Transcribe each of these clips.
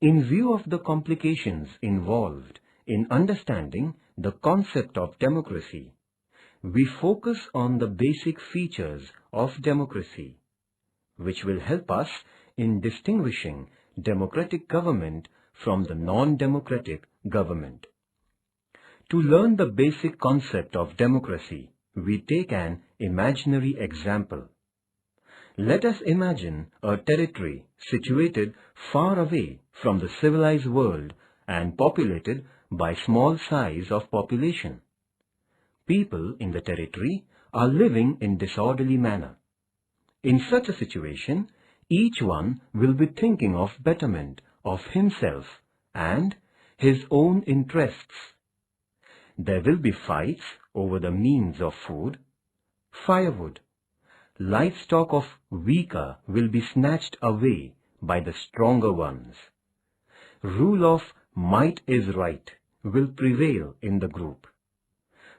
In view of the complications involved in understanding the concept of democracy, we focus on the basic features of democracy, which will help us in distinguishing democratic government from the non-democratic government. To learn the basic concept of democracy, we take an imaginary example. Let us imagine a territory situated far away from the civilized world and populated by small size of population. People in the territory are living in disorderly manner. In such a situation, each one will be thinking of betterment of himself and his own interests. There will be fights over the means of food, firewood. Livestock of weaker will be snatched away by the stronger ones. Rule of might is right will prevail in the group.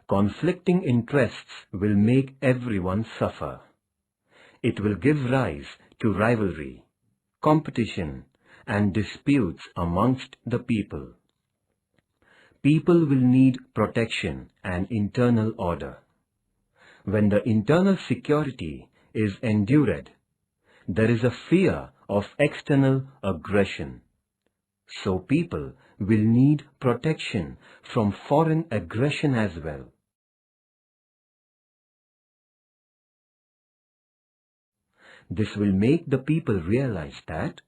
Conflicting interests will make everyone suffer. It will give rise to rivalry, competition, and disputes amongst the people. People will need protection and internal order. When the internal security is endured, there is a fear of external aggression. So people will need protection from foreign aggression as well. This will make the people realize that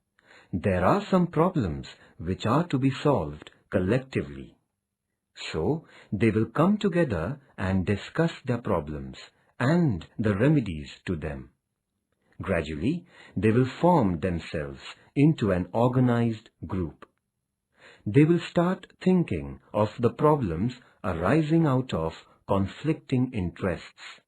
there are some problems which are to be solved collectively. So they will come together and discuss their problems and the remedies to them. Gradually, they will form themselves into an organized group. They will start thinking of the problems arising out of conflicting interests,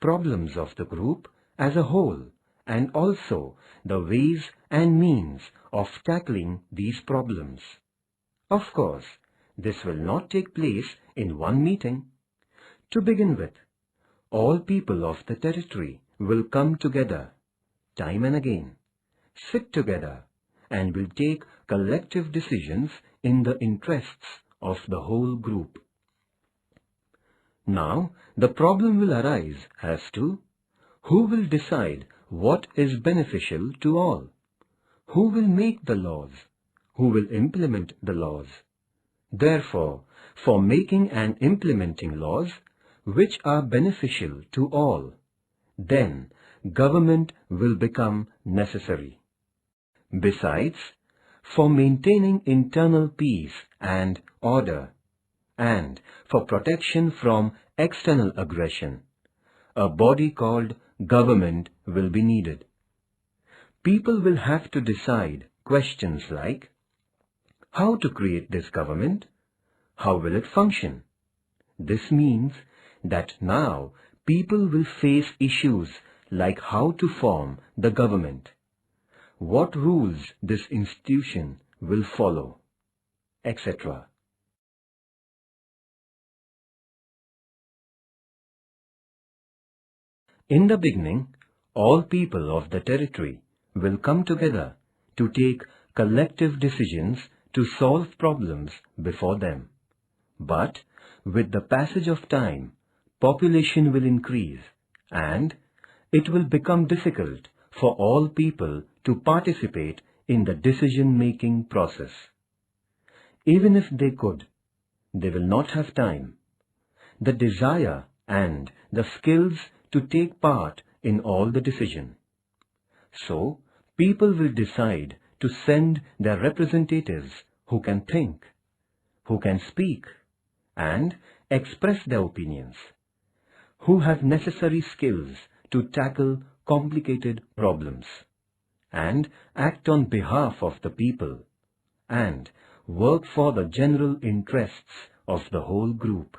problems of the group as a whole, and also the ways and means of tackling these problems. Of course, this will not take place in one meeting. To begin with, all people of the territory will come together, time and again, sit together, and will take collective decisions in the interests of the whole group. Now, the problem will arise as to who will decide what is beneficial to all, who will make the laws, who will implement the laws. Therefore, for making and implementing laws which are beneficial to all, then government will become necessary. Besides, for maintaining internal peace and order, and for protection from external aggression, a body called government will be needed. People will have to decide questions like, how to create this government? How will it function? This means that now people will face issues like how to form the government, what rules this institution will follow, etc. In the beginning, all people of the territory will come together to take collective decisions to solve problems before them. But with the passage of time, population will increase and it will become difficult for all people to participate in the decision-making process. Even if they could, they will not have time, the desire and the skills to take part in all the decision. So, people will decide to send their representatives who can think, who can speak, and express their opinions, who have necessary skills to tackle complicated problems, and act on behalf of the people, and work for the general interests of the whole group.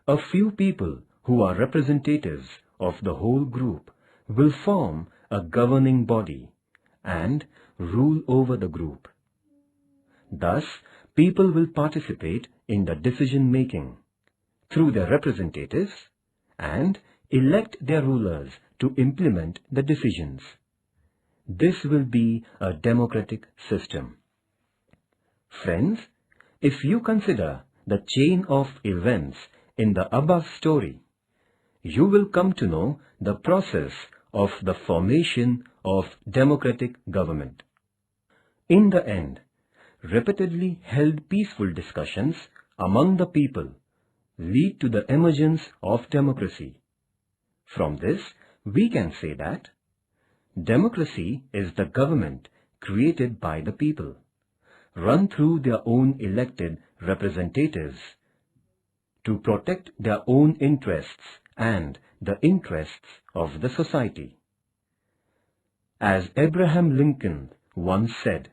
A few people who are representatives of the whole group will form a governing body and rule over the group. Thus, people will participate in the decision-making through their representatives and elect their rulers to implement the decisions. This will be a democratic system. Friends, if you consider the chain of events in the above story, you will come to know the process of the formation of democratic government. In the end, repeatedly held peaceful discussions among the people lead to the emergence of democracy. From this, we can say that democracy is the government created by the people, run through their own elected representatives to protect their own interests and the interests of the society. As Abraham Lincoln once said,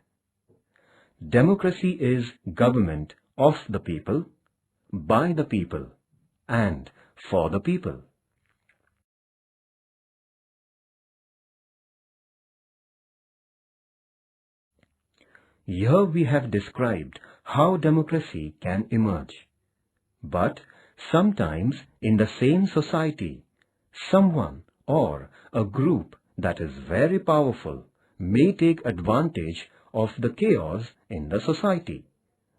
democracy is government of the people, by the people, and for the people. Here we have described how democracy can emerge. But sometimes in the same society, someone or a group that is very powerful may take advantage of the chaos in the society,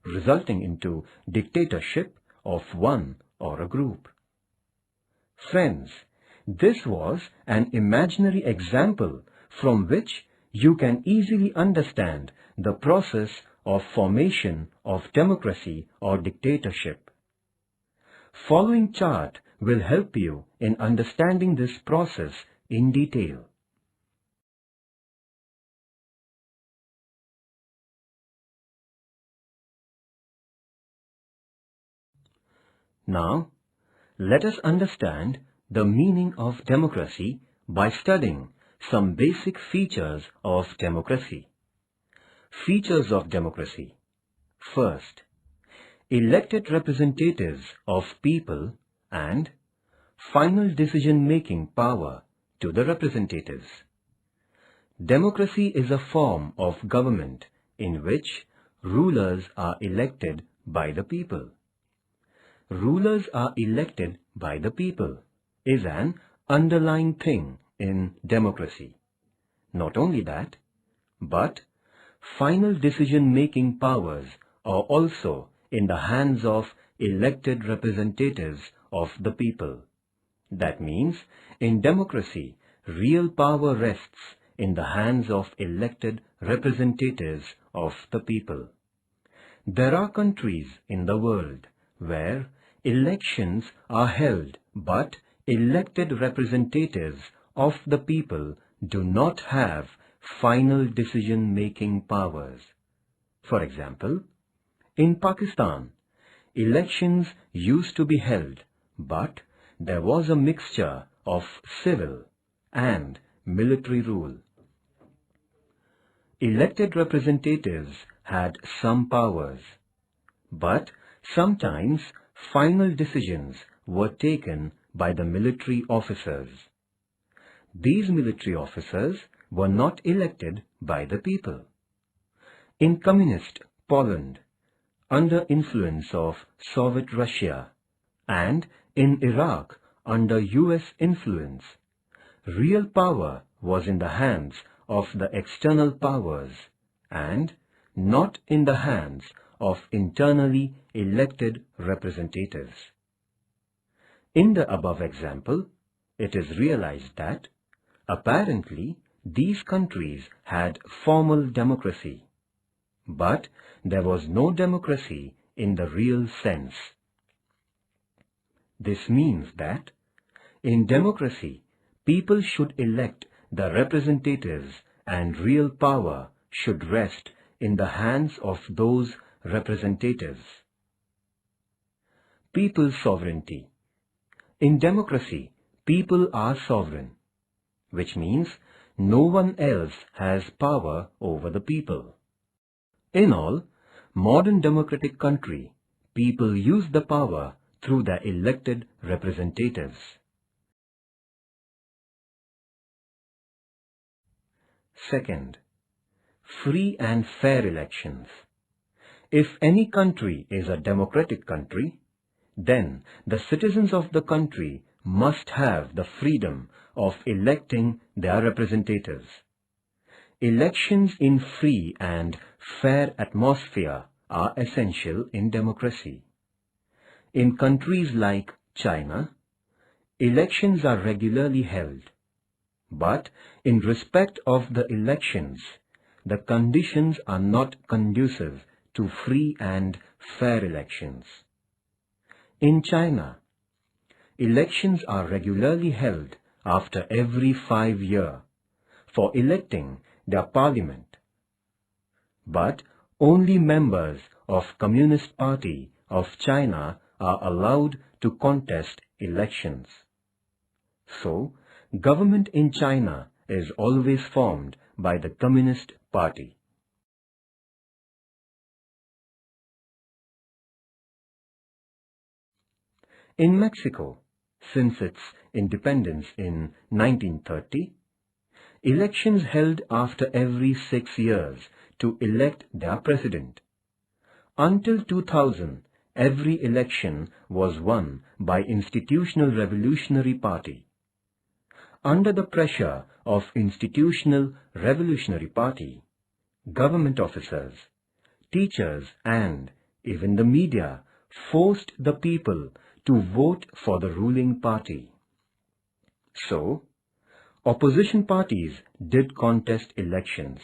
resulting into dictatorship of one or a group. Friends, this was an imaginary example from which you can easily understand the process of formation of democracy or dictatorship. Following chart will help you in understanding this process in detail. Now, let us understand the meaning of democracy by studying some basic features of democracy. Features of democracy. First, elected representatives of people and final decision-making power to the representatives. Democracy is a form of government in which rulers are elected by the people. Rulers are elected by the people is an underlying thing in democracy. Not only that, but final decision-making powers are also in the hands of elected representatives of the people. That means, in democracy, real power rests in the hands of elected representatives of the people. There are countries in the world where elections are held, but elected representatives of the people do not have final decision-making powers. For example, in Pakistan, elections used to be held, but there was a mixture of civil and military rule. Elected representatives had some powers, but sometimes final decisions were taken by the military officers. These military officers were not elected by the people. In communist Poland, under influence of Soviet Russia, and in Iraq under US influence, real power was in the hands of the external powers and not in the hands of internally elected representatives. In the above example, it is realized that apparently these countries had formal democracy, but there was no democracy in the real sense. This means that in democracy, people should elect the representatives and real power should rest in the hands of those representatives. People's sovereignty. In democracy, people are sovereign, which means no one else has power over the people. In all, modern democratic country, people use the power through their elected representatives. Second, free and fair elections. If any country is a democratic country, then the citizens of the country must have the freedom of electing their representatives. Elections in free and fair atmosphere are essential in democracy. In countries like China, elections are regularly held, but in respect of the elections, the conditions are not conducive to free and fair elections. In China, elections are regularly held after every 5 years for electing their parliament, but only members of Communist Party of China are allowed to contest elections. So, government in China is always formed by the Communist Party. In Mexico, since its independence in 1930, elections held after every 6 years to elect their president. Until 2000, every election was won by Institutional Revolutionary Party. Under the pressure of Institutional Revolutionary Party, government officers, teachers and even the media forced the people to vote for the ruling party. So, opposition parties did contest elections,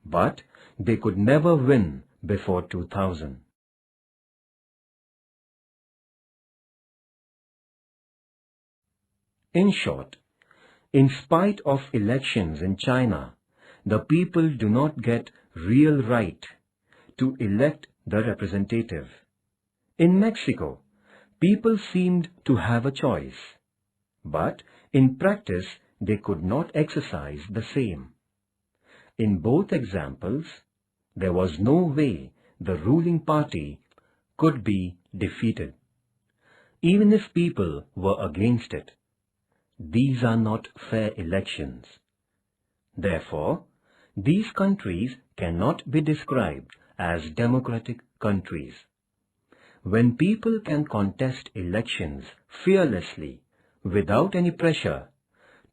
but they could never win before 2000. In short, in spite of elections in China, the people do not get real right to elect the representative. In Mexico, people seemed to have a choice, but in practice they could not exercise the same. In both examples, there was no way the ruling party could be defeated, even if people were against it. These are not fair elections. Therefore, these countries cannot be described as democratic countries. When people can contest elections fearlessly, without any pressure,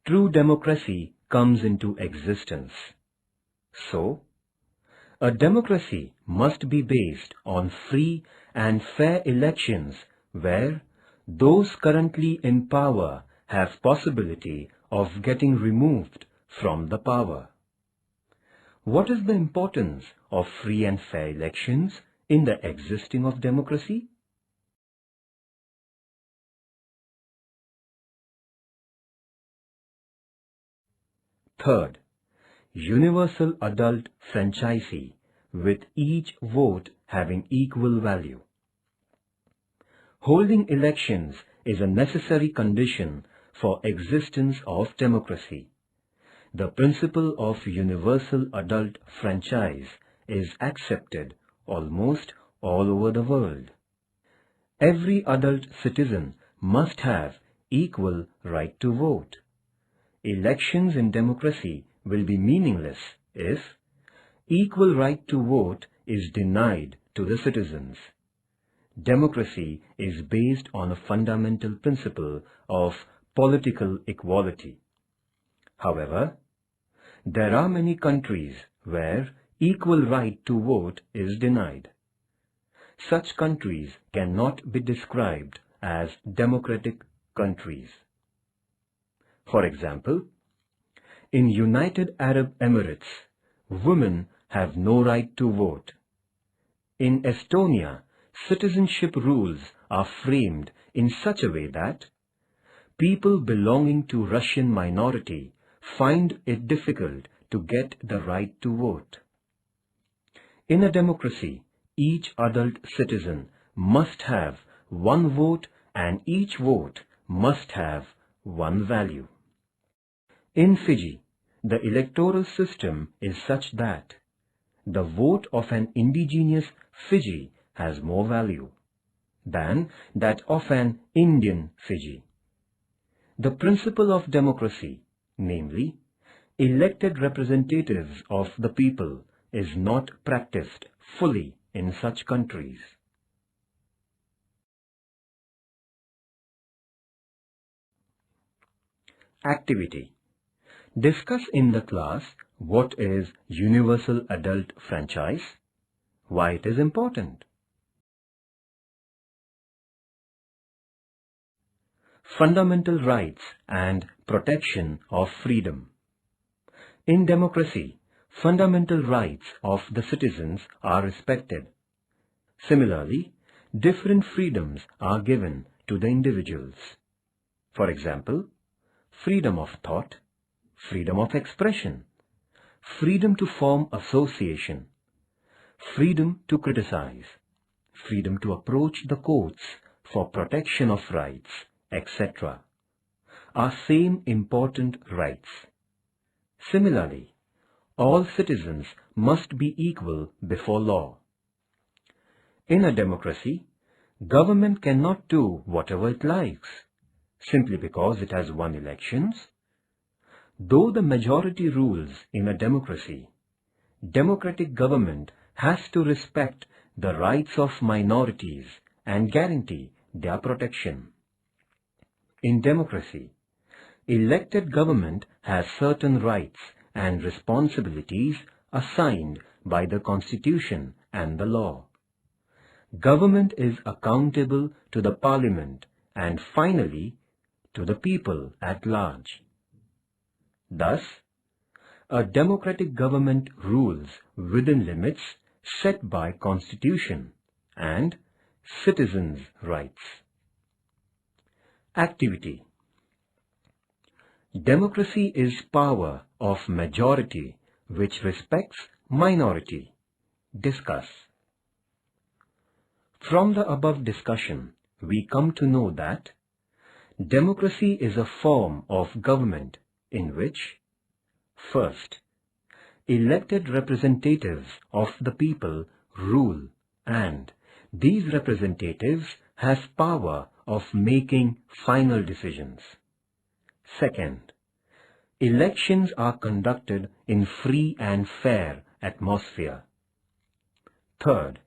true democracy comes into existence. So, a democracy must be based on free and fair elections where those currently in power have possibility of getting removed from the power. What is the importance of free and fair elections in the existing of democracy? Third, universal adult franchisee with each vote having equal value. Holding elections is a necessary condition for existence of democracy. The principle of universal adult franchise is accepted almost all over the world. Every adult citizen must have equal right to vote. Elections in democracy will be meaningless if equal right to vote is denied to the citizens. Democracy is based on a fundamental principle of political equality. However, there are many countries where equal right to vote is denied. Such countries cannot be described as democratic countries. For example, in United Arab Emirates, women have no right to vote. In Estonia, citizenship rules are framed in such a way that people belonging to Russian minority find it difficult to get the right to vote. In a democracy, each adult citizen must have one vote and each vote must have one value. In Fiji, the electoral system is such that the vote of an indigenous Fiji has more value than that of an Indian Fiji. The principle of democracy, namely, elected representatives of the people, is not practiced fully in such countries. Activity. Discuss in the class What is universal adult franchise? Why it is important? Fundamental rights and protection of freedom. In democracy, fundamental rights of the citizens are respected. Similarly, different freedoms are given to the individuals. For example, freedom of thought, freedom of expression, freedom to form association, freedom to criticize, freedom to approach the courts for protection of rights, etc. are same important rights. Similarly, all citizens must be equal before law. In a democracy, government cannot do whatever it likes, simply because it has won elections. Though the majority rules in a democracy, democratic government has to respect the rights of minorities and guarantee their protection. In democracy, elected government has certain rights and responsibilities assigned by the Constitution and the law. Government is accountable to the Parliament and finally to the people at large. Thus, a democratic government rules within limits set by Constitution and citizens' rights. Activity. Democracy is power of majority which respects minority. Discuss. From the above discussion, we come to know that democracy is a form of government in which, first, elected representatives of the people rule and these representatives has power of making final decisions. Second, elections are conducted in free and fair atmosphere. Third,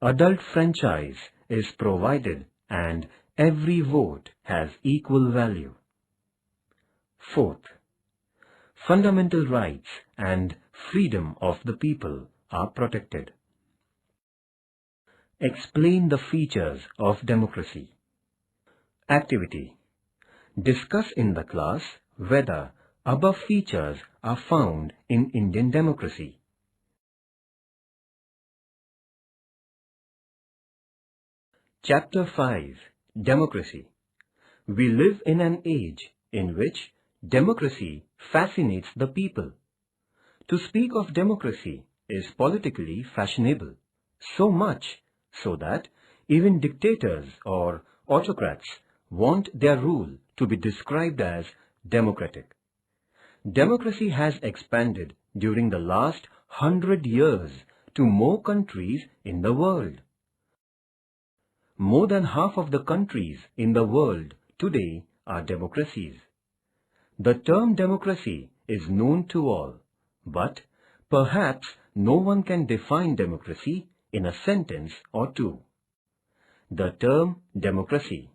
adult franchise is provided and every vote has equal value. Fourth, fundamental rights and freedom of the people are protected. Explain the features of democracy. Activity. Discuss in the class whether above features are found in Indian democracy. Chapter 5. Democracy. We live in an age in which democracy fascinates the people. To speak of democracy is politically fashionable, so much so that even dictators or autocrats want their rule to be described as democratic. Democracy has expanded during the last 100 years to more countries in the world. More than half of the countries in the world today are democracies. The term democracy is known to all, but perhaps no one can define democracy in a sentence or two. The term democracy.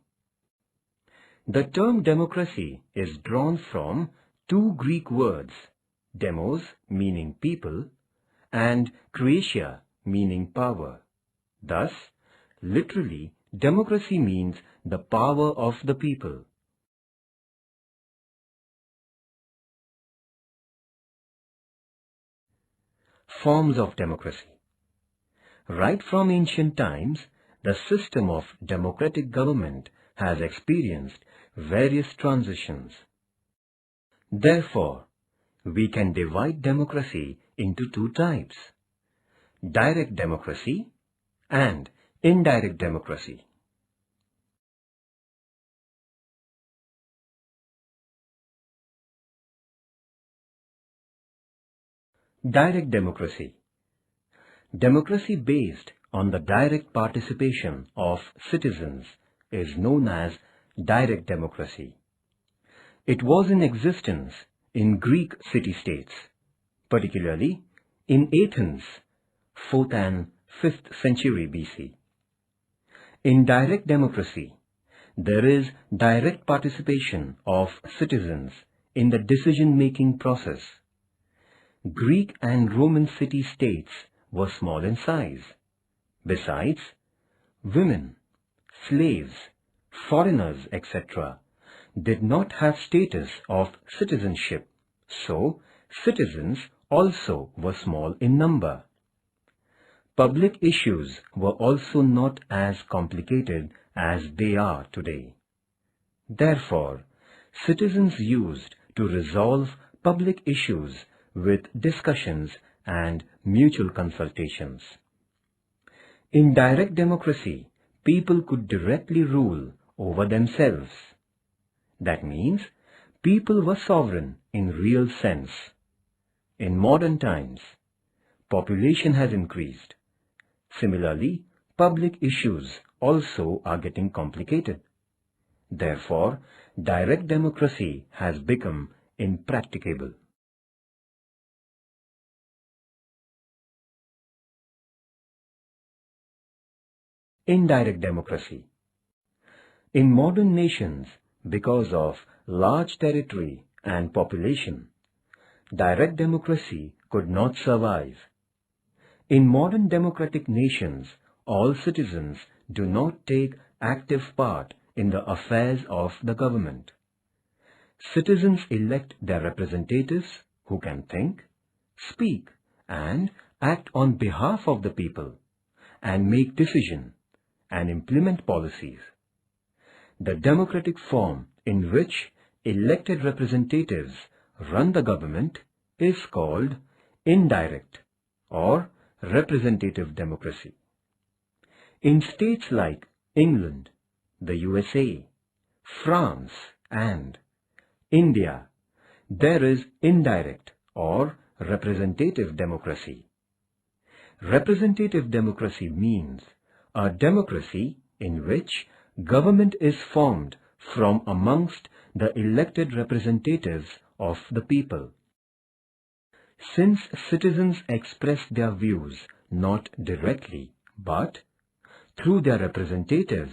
The term democracy is drawn from two Greek words, demos meaning people and kratia meaning power. Thus, literally, democracy means the power of the people. Forms of democracy. Right from ancient times, the system of democratic government has experienced various transitions. Therefore, we can divide democracy into two types: direct democracy and indirect democracy. Direct democracy. Democracy based on the direct participation of citizens is known as direct democracy. It was in existence in Greek city-states, particularly in Athens, 4th and 5th century BC. In direct democracy, there is direct participation of citizens in the decision-making process. Greek and Roman city-states were small in size. Besides, women, slaves, foreigners, etc. did not have status of citizenship, so citizens also were small in number. Public issues were also not as complicated as they are today. Therefore, citizens used to resolve public issues with discussions and mutual consultations. In direct democracy, people could directly rule over themselves. That means people were sovereign in real sense. In modern times, population has increased. Similarly, public issues also are getting complicated. Therefore, direct democracy has become impracticable. Indirect democracy. In modern nations, because of large territory and population, direct democracy could not survive. In modern democratic nations, all citizens do not take active part in the affairs of the government. Citizens elect their representatives who can think, speak, and act on behalf of the people, and make decisions and implement policies. The democratic form in which elected representatives run the government is called indirect or representative democracy. In states like England, the USA, France, and India, there is indirect or representative democracy. Representative democracy means a democracy in which government is formed from amongst the elected representatives of the people. Since citizens express their views not directly but through their representatives,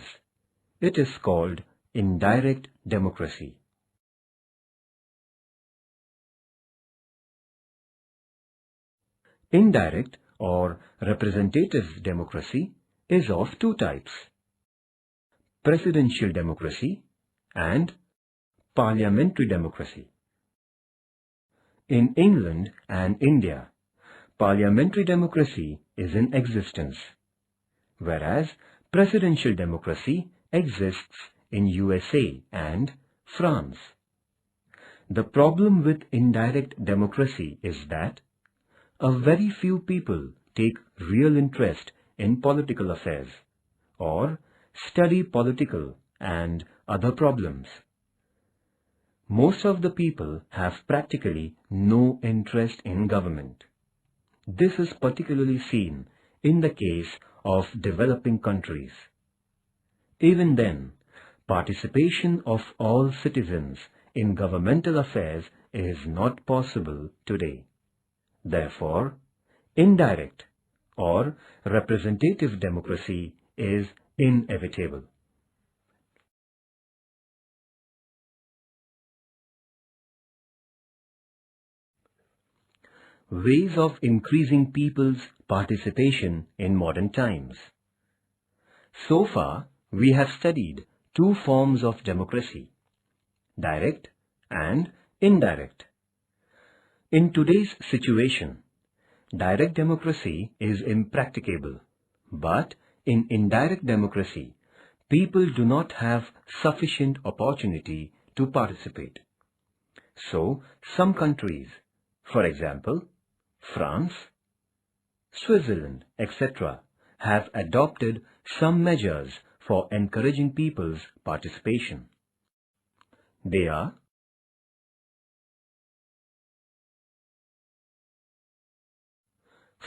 it is called indirect democracy. Indirect or representative democracy is of two types: presidential democracy and parliamentary democracy. In England and India, parliamentary democracy is in existence, whereas presidential democracy exists in USA and France. The problem with indirect democracy is that a very few people take real interest in political affairs or study political and other problems. Most of the people have practically no interest in government. This is particularly seen in the case of developing countries. Even then, participation of all citizens in governmental affairs is not possible today. Therefore, indirect or representative democracy is inevitable. Ways of increasing people's participation in modern times. So far, we have studied two forms of democracy: direct and indirect. In today's situation, direct democracy is impracticable, but in indirect democracy, people do not have sufficient opportunity to participate. So, some countries, for example, France, Switzerland, etc., have adopted some measures for encouraging people's participation. They are: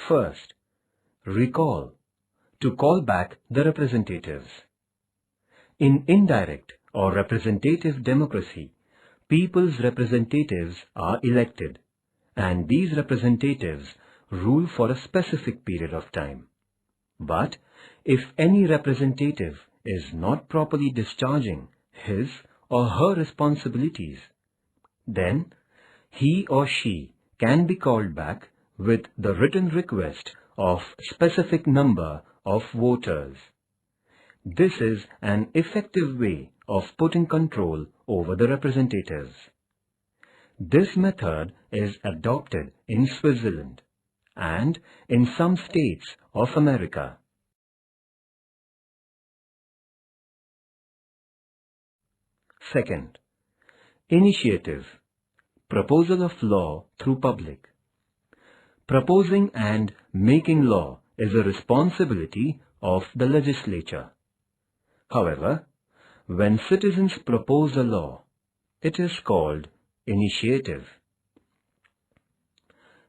first, recall, to call back the representatives. In indirect or representative democracy, people's representatives are elected, and these representatives rule for a specific period of time. But if any representative is not properly discharging his or her responsibilities, then he or she can be called back with the written request of specific number of voters. This is an effective way of putting control over the representatives. This method is adopted in Switzerland and in some states of America. Second, initiative, proposal of law through public. Proposing and making law is a responsibility of the legislature. However, when citizens propose a law, it is called initiative.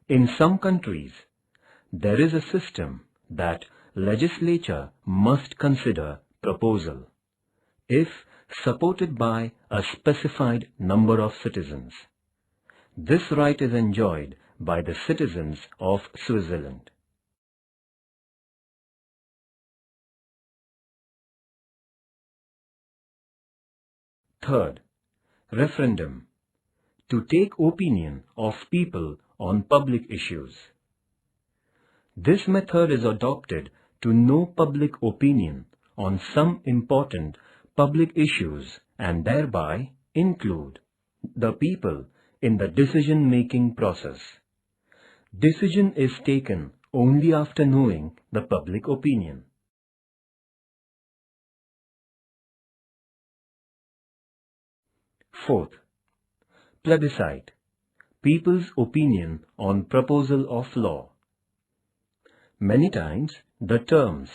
In some countries, there is a system that legislature must consider proposal if supported by a specified number of citizens. This right is enjoyed by the citizens of Switzerland. Third, referendum, to take opinion of people on public issues. This method is adopted to know public opinion on some important public issues and thereby include the people in the decision-making process. Decision is taken only after knowing the public opinion. Fourth, plebiscite, people's opinion on proposal of law. Many times the terms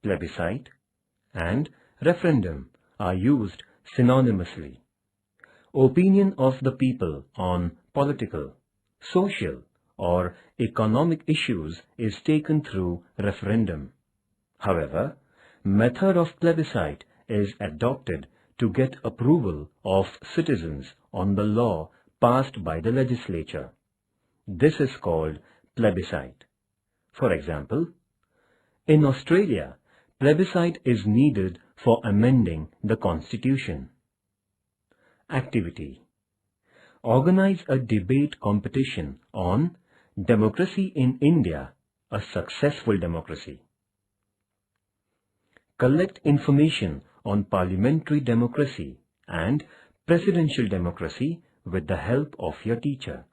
plebiscite and referendum are used synonymously. Opinion of the people on political, social, or economic issues is taken through referendum. However, method of plebiscite is adopted to get approval of citizens on the law passed by the legislature. This is called plebiscite. For example, in Australia, plebiscite is needed for amending the constitution. Activity: organize a debate competition on Democracy in India, a successful democracy. Collect information on parliamentary democracy and presidential democracy with the help of your teacher.